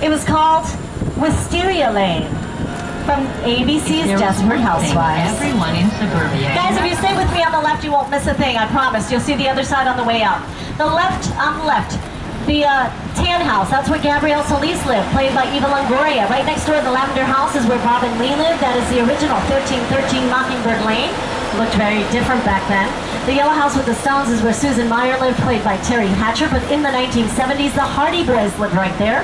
It was called Wisteria Lane from ABC's Desperate Housewives. Everyone in suburbia. Guys, if you stay with me on the left, you won't miss a thing, I promise. You'll see the other side on the way out. The left, on the left, the tan house, that's where Gabrielle Solis lived, played by Eva Longoria. Right next door, the Lavender House is where Bob and Lee lived. That is the original 1313 Mockingbird Lane. Looked very different back then. The Yellow House with the Stones is where Susan Meyer lived, played by Terry Hatcher. But in the 1970s, the Hardy Boys lived right there.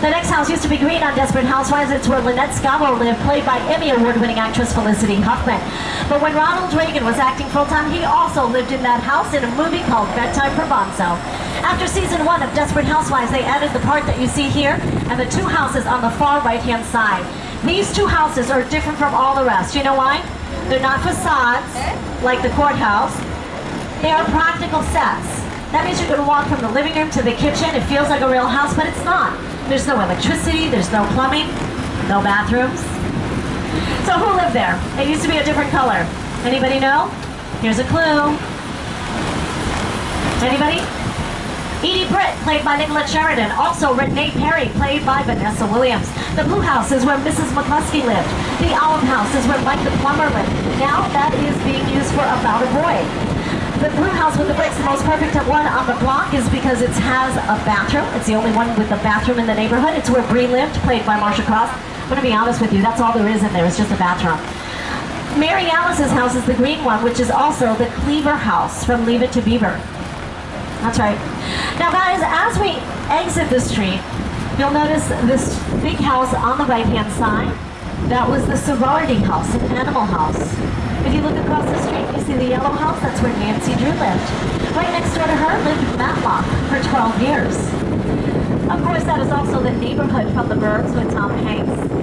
The next house used to be green on Desperate Housewives. It's where Lynette Scavo lived, played by Emmy Award-winning actress Felicity Huffman. But when Ronald Reagan was acting full-time, he also lived in that house in a movie called Bedtime Provenzo. After season 1 of Desperate Housewives, they added the part that you see here and the two houses on the far right-hand side. These two houses are different from all the rest. You know why? They're not facades, like the courthouse. They are practical sets. That means you can walk from the living room to the kitchen. It feels like a real house, but it's not. There's no electricity, there's no plumbing, no bathrooms. So who lived there? It used to be a different color. Anybody know? Here's a clue. Anybody? Edie Britt, played by Nicolette Sheridan. Also Renee Perry, played by Vanessa Williams. The Blue House is where Mrs. McCluskey lived. The Olive House is where Mike the plumber lived. Now that is being used for About a Boy. The Blue House with the bricks, the most perfect one on the block, is because it has a bathroom. It's the only one with a bathroom in the neighborhood. It's where Bree lived, played by Marsha Cross. I'm going to be honest with you, that's all there is in there. It's just a bathroom. Mary Alice's house is the green one, which is also the Cleaver House from Leave It to Beaver. That's right. Now guys, as we exit the street, you'll notice this big house on the right-hand side. That was the sorority house, an animal house. If you look across the street, you see the yellow house. That's where Nancy Drew lived. Right next door to her lived Matlock for 12 years. Of course, that is also the neighborhood from The Burbs with Tom Hanks.